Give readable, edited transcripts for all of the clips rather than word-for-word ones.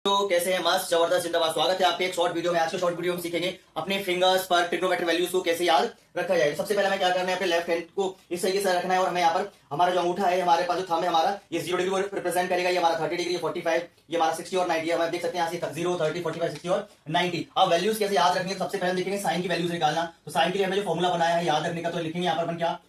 तो कैसे हैं? मस्त जबरदस्त जिंदाबाद। स्वागत है आपके एक शॉर्ट वीडियो में। आज के शॉर्ट वीडियो में सीखेंगे अपने फिंगर्स पर ट्रिग्नोमेट्रिक वैल्यूज को कैसे याद रखा जाए। सबसे पहले हमें क्या करना है, अपने लेफ्ट हैंड को इस तरीके से रखना है और हमें यहाँ पर हमारा जो अंगूठा है, हमारे पास जो थंब है हमारा, ये 0 डिग्री को रिप्रेजेंट करेगा। ये हमारा 30 डिग्री, 45, ये हमारा 60 और 90 है। हम देख सकते हैं यहाँ से 0, 30, 45, 60 और 90। अब वैल्यूज कैसे याद रखेंगे, सबसे पहले देखेंगे साइन की वैल्यूज निकालना। तो साइन के लिए हमने जो फॉर्मूला बनाया है याद रखने का, तो लिखेंगे यहाँ पर अपन क्या,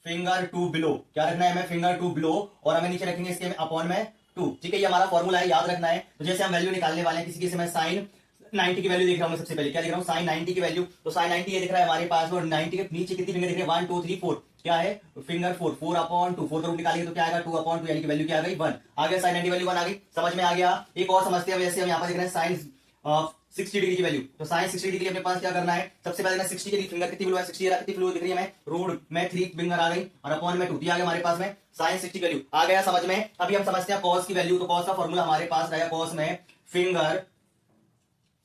फिंगर टू बिलो। क्या रखना है हमें, फिंगर टू बिलो, और हमें नीचे रखेंगे इसके अपॉन में 2। ठीक है, ये हमारा फॉर्मूला है, याद रखना है। तो जैसे हम वैल्यू निकालने वाले हैं, किसी मैं साइन 90 की वैल्यू देख रहा हूँ। सबसे पहले क्या देख रहा हूँ, साइन 90 की वैल्यू। तो साइन 90 ये दिख रहा है हमारे पास, और 90 के नीचे कितनी फिंगर दिख रही है, 1 2 3 4। क्या है, फिंगर 4, 4 अपॉन 2, 4 का रूट निकालेंगे तो क्या आएगा, 2 अपॉन 2, यानी कि वैल्यू क्या आ गई, 1 आ गया। साइन 90 वैल्यू 1 आ गई, समझ में आ गया। एक और समझते हैं, जैसे हम यहाँ पर देख रहे हैं साइन 60 डिग्री की वैल्यू। तो साइन 60 डिग्री अपने पास क्या करना है, सबसे पहले 60 की फिंगर कितनी बिलो है, 60 कितनी बिलो दिख रही है हमें, रूट में 3 फिंगर आ गई और अपॉन में 2 आ गया हमारे पास में। साइन 60 वैल्यू आ गया समझ में। अभी हम समझते हैं कॉस की वैल्यू। तो कॉस का फॉर्मूला हमारे पास रहेगा, कॉस में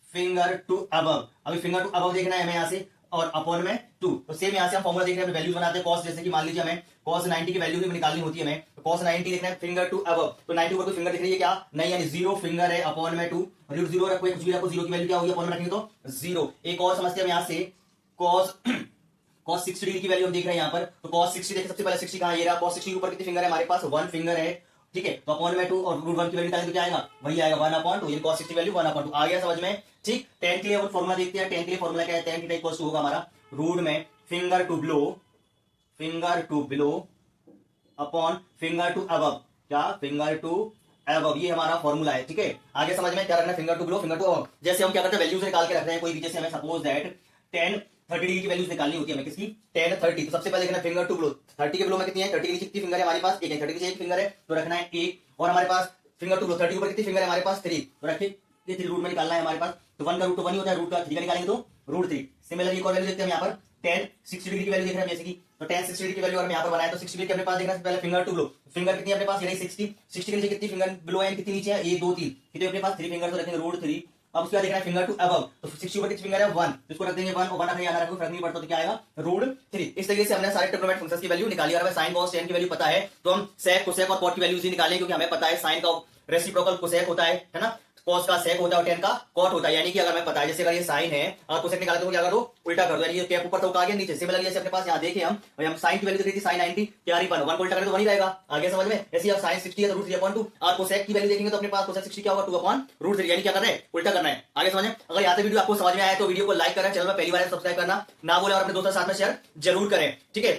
फिंगर टू अबव। अभी फिंगर टू अबव देखना है हमें यहाँ से, और अपॉन में 2। तो सेम यहाँ से हम फॉर्मूला देख रहे हैं, वैल्यूज बनाते हैं कॉस। जैसे कि मान लीजिए हमें कॉस 90 की वैल्यू भी निकालनी होती है हमें, तो कॉस 90 देखना है फिंगर टू अबव। तो 90 ऊपर कोई फिंगर दिख रही है क्या, नहीं, यानी 0 फिंगर है, अपॉन में 2, रूट 0 रखो, कुछ भी रखो, 0 की वैल्यू क्या होगी, अपॉन में रखेंगे तो 0। एक और समझते हैं हम यहाँ से, कॉस 60 डिग्री की वैल्यू हम देख रहे हैं यहाँ पर। तो कॉस 60 देखिए, सबसे पहले 60 कहां, ये रहा। कॉस 60 के ऊपर कितनी फिंगर है हमारे पास, 1 फिंगर है। ठीक है, तो अपॉन में 2 और रूट 1 की वैल्यू निकालेंगे तो क्या आएगा, वही आएगा 1 अपॉन 2। ये कॉस 60 वैल्यू 1 अपॉन 2 आ गया समझ में। ठीक, tan के लिए फॉर्मूला देखते हैं। tan के लिए फॉर्मूला क्या है, tan थीटा इक्वल्स टू होगा हमारा रूट में finger to below upon finger to above. क्या, फिंगर टू अबव, ये हमारा फॉर्मूला है। ठीक है, आगे समझ में क्या रखना है, finger to below, finger to above. जैसे हम क्या करते हैं, वैल्यूज निकाल के रख रहे हैं कोई भी। जैसे हमें सपोज दैट 10 30 डिग्री की वैल्यूज निकालनी होती है हमें, किसकी, 10 30। तो सबसे पहले देखना फिंगर टू बिलो, 30 के बिलो में कितनी है, 30 के नीचे कितनी फिंगर है हमारे पास, एक है। 30 के नीचे एक फिंगर है तो रखना है 1, और हमारे पास फिंगर टू बिलो 30 के ऊपर कितनी फिंगर है हमारे पास, 3, तो रखिए ये 3 रूट में निकालना है हमारे पास। तो 1 का रूट तो 1 ही होता है, रूट का 3 का निकालेंगे तो रूट 3। सिमिलरली एक और वैल्यू देखते हैं यहाँ पर, 10 60 डिग्री की वैल्यू देख रहे हैं जैसे कि। तो 10 60 डिग्री की वैल्यू हम यहाँ पर बनाए, तो 60 डिग्री के अपने पास देखना है पहले फिंगर टू बिलो। फिंगर कितनी है अपने पास, ये 60 के नीचे कितनी फिंगर बिलो है, कितनी नीचे है, 1 2 3, कितने अपने पास 3 फिंगर, तो रखेंगे रूट 3। अब उसके बाद देखना है फिंगर टू अबव। तो 60 ऊपर कितनी फिंगर है, 1, तो इसको रख देंगे 1, और 1 रखने आना रखो, फर्क नहीं पड़ता, तो क्या आएगा, रूट 3। इस तरीके से हमने सारे ट्रिग्नोमेट्रिक फंक्शंस की वैल्यू निकाली। और हमें साइन कॉस टेन की वैल्यू पता है, तो हम सेक कोसेक और कॉट की वैल्यूज ही निकालें, क्योंकि हमें पता है साइन का रेसिप्रोकल कोसेक होता है ना, कॉस का सेक होता है और टेन का कॉट होता है। यानी कि अगर हमें पता है, जैसे अगर ये साइन है और कोसेक निकाले तो क्या करो, उल्टा कर दो, यानी ये कैप ऊपर तो आ गया नीचे। सिमिलरली जैसे अपने पास यहाँ देखें हम साइन की वैल्यू देखी थी, साइन 90 क्या 1 को उल्टा करें तो 1 ही रहेगा, आगे समझ में। ऐसे अब साइन 60 है तो रूट 3 अपॉन 2, और कोसेक की वैल्यू देखेंगे तो अपने पास कोसेक 60 क्या होगा, 2 अपॉन रूट 3, यानी क्या करना है, उल्टा करना है। आगे समझ में। अगर यहाँ से वीडियो आपको समझ में आया तो वीडियो को लाइक करें, चैनल में पहली बार सब्सक्राइब करना ना भूलें, और अपने दोस्तों के साथ में शेयर जरूर करें। ठीक है।